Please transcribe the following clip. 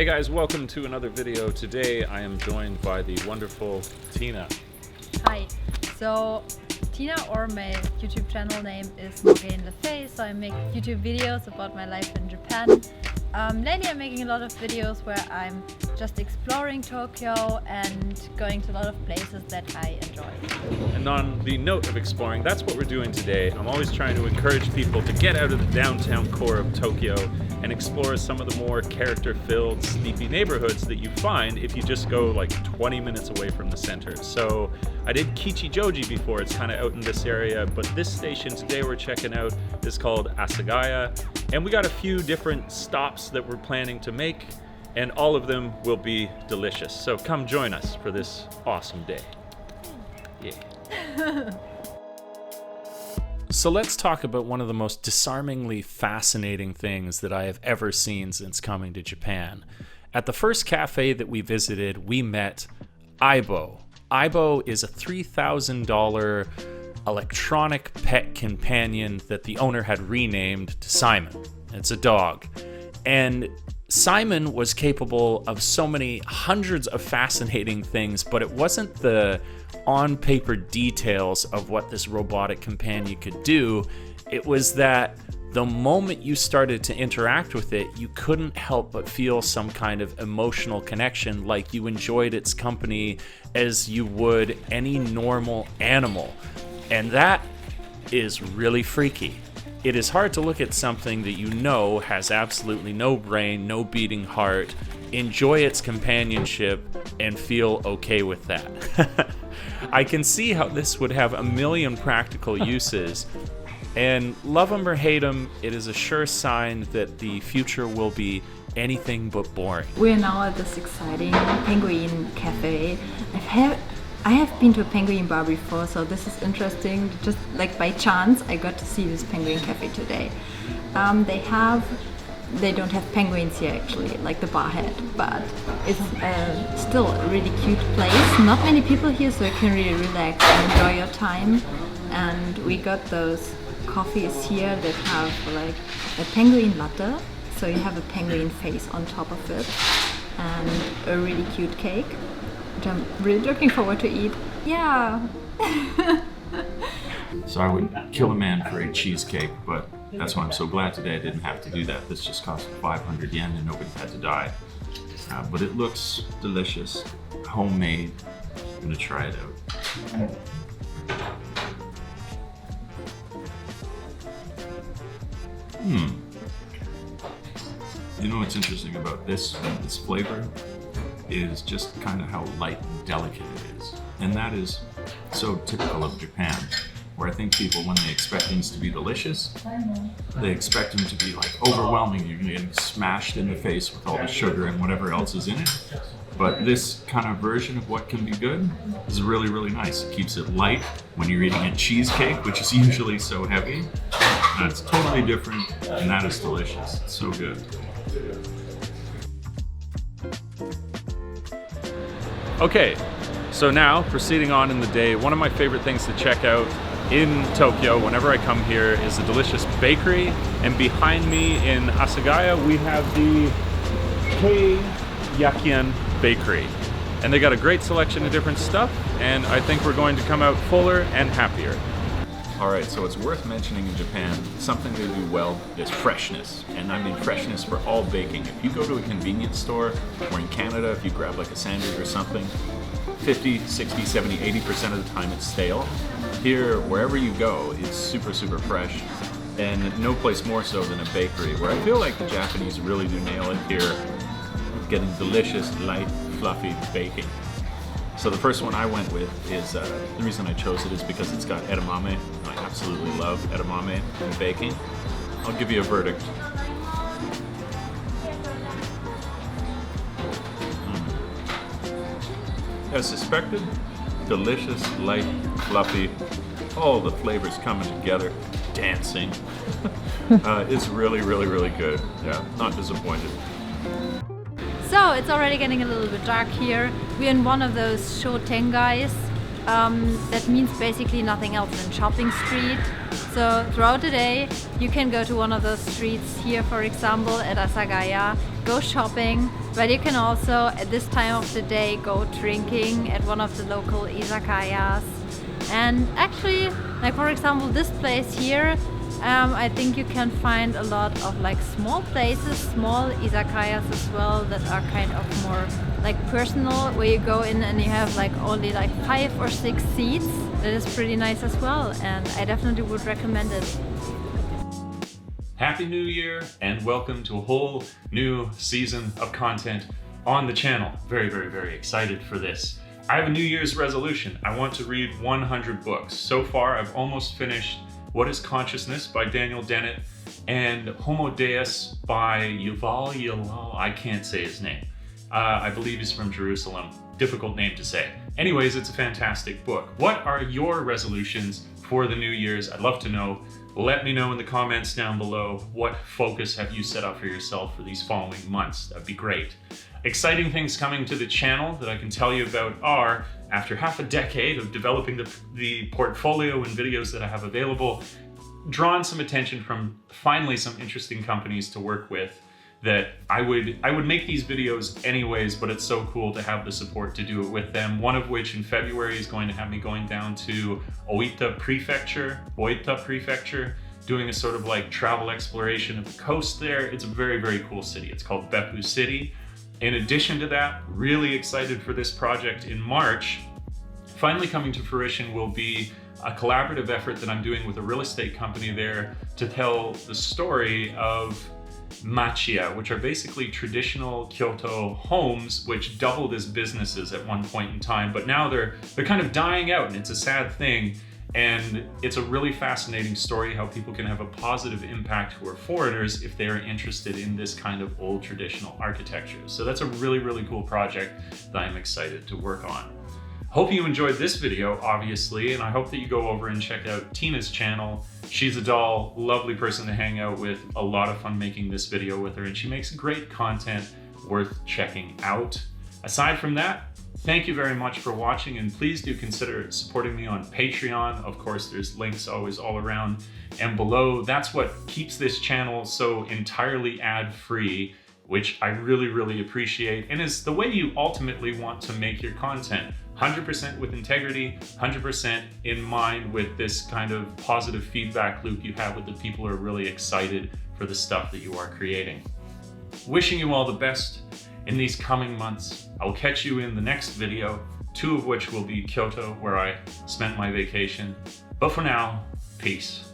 Hey guys, welcome to another video. Today I am joined by the wonderful Tina. Hi. So Tina, or my YouTube channel name is Morgan LeFay, so I make YouTube videos about my life in Japan. Lately I'm making a lot of videos where I'm just exploring Tokyo and going to a lot of places that I enjoy. And on the note of exploring, that's what we're doing today. I'm always trying to encourage people to get out of the downtown core of Tokyo and explore some of the more character-filled, sleepy neighborhoods that you find if you just go like 20 minutes away from the center. So I did Kichijoji before, it's kind of out in this area, but this station today we're checking out is called Asagaya, and we got a few different stops that we're planning to make, and all of them will be delicious. So come join us for this awesome day. Yeah. So let's talk about one of the most disarmingly fascinating things that I have ever seen since coming to Japan. At the first cafe that we visited, we met Aibo. Aibo is a $3,000 electronic pet companion that the owner had renamed to Simon. It's a dog. And Simon was capable of so many hundreds of fascinating things, but it wasn't the on-paper details of what this robotic companion could do. It was that the moment you started to interact with it, you couldn't help but feel some kind of emotional connection, like you enjoyed its company as you would any normal animal. And that is really freaky. It is hard to look at something that you know has absolutely no brain, no beating heart, enjoy its companionship, and feel okay with that. I can see how this would have a million practical uses, and love them or hate them, it is a sure sign that the future will be anything but boring. We're now at this exciting penguin cafe. I have been to a penguin bar before, so this is interesting. Just like by chance, I got to see this penguin cafe today. They don't have penguins here actually, like the bar had, but it's still a really cute place. Not many people here, so you can really relax and enjoy your time. And we got those coffees here that have like a penguin latte, so you have a penguin face on top of it, and a really cute cake, which I'm really looking forward to eat. Yeah. So I would kill a man for a cheesecake, but that's why I'm so glad today I didn't have to do that. This just cost 500 yen and nobody had to die. But it looks delicious, homemade. I'm gonna try it out. You know what's interesting about this flavor is just kind of how light and delicate it is. And that is so typical of Japan, where I think people, when they expect things to be delicious, they expect them to be like overwhelming. You're getting smashed in the face with all the sugar and whatever else is in it. But this kind of version of what can be good is really, really nice. It keeps it light when you're eating a cheesecake, which is usually so heavy. And it's totally different, and that is delicious. It's so good. Okay, so now proceeding on in the day, one of my favorite things to check out in Tokyo whenever I come here is a delicious bakery, and behind me in Asagaya we have the Yakian Bakery, and they got a great selection of different stuff, and I think we're going to come out fuller and happier. Alright, so it's worth mentioning in Japan, something they do well is freshness, and I mean freshness for all baking. If you go to a convenience store, or in Canada if you grab like a sandwich or something, 50, 60, 70, 80% of the time it's stale. Here, wherever you go, it's super, super fresh, and no place more so than a bakery, where I feel like the Japanese really do nail it here, getting delicious, light, fluffy baking. So the first one I went with is, the reason I chose it is because it's got edamame. I absolutely love edamame in baking. I'll give you a verdict. As suspected, delicious, light, fluffy, all the flavors coming together, dancing. It's really, really, really good. Yeah, not disappointed. So it's already getting a little bit dark here. We're in one of those shotengai. That means basically nothing else than shopping street. So throughout the day you can go to one of those streets here, for example at Asagaya, go shopping, but you can also at this time of the day go drinking at one of the local izakayas. And actually, like for example, this place here, I think you can find a lot of like small places, small izakayas as well, that are kind of more like personal, where you go in and you have like only like 5 or 6 seats. That is pretty nice as well, and I definitely would recommend it. Happy New Year and welcome to a whole new season of content on the channel. Very, very, very excited for this. I have a New Year's resolution. I want to read 100 books. So far, I've almost finished What is Consciousness by Daniel Dennett and Homo Deus by Yuval Yalal. I can't say his name. I believe he's from Jerusalem. Difficult name to say. Anyways, it's a fantastic book. What are your resolutions for the New Year's? I'd love to know. Let me know in the comments down below. What focus have you set up for yourself for these following months? That'd be great. Exciting things coming to the channel that I can tell you about are, after half a decade of developing the portfolio and videos that I have available, drawn some attention from finally some interesting companies to work with that I would make these videos anyways, but it's so cool to have the support to do it with them. One of which in February is going to have me going down to Oita Prefecture, doing a sort of like travel exploration of the coast there. It's a very, very cool city. It's called Beppu City. In addition to that, really excited for this project in March. Finally coming to fruition will be a collaborative effort that I'm doing with a real estate company there to tell the story of machiya, which are basically traditional Kyoto homes which doubled as businesses at one point in time, but now they're kind of dying out, and it's a sad thing. And it's a really fascinating story how people can have a positive impact who are foreigners if they are interested in this kind of old traditional architecture. So that's a really, really cool project that I'm excited to work on. Hope you enjoyed this video, obviously, and I hope that you go over and check out Tina's channel. She's a doll, lovely person to hang out with, a lot of fun making this video with her, and she makes great content worth checking out. Aside from that, thank you very much for watching, and please do consider supporting me on Patreon. Of course, there's links always all around and below. That's what keeps this channel so entirely ad-free, which I really, really appreciate, and is the way you ultimately want to make your content. 100% with integrity, 100% in mind with this kind of positive feedback loop you have with the people who are really excited for the stuff that you are creating. Wishing you all the best in these coming months. I will catch you in the next video, 2 of which will be Kyoto, where I spent my vacation. But for now, peace.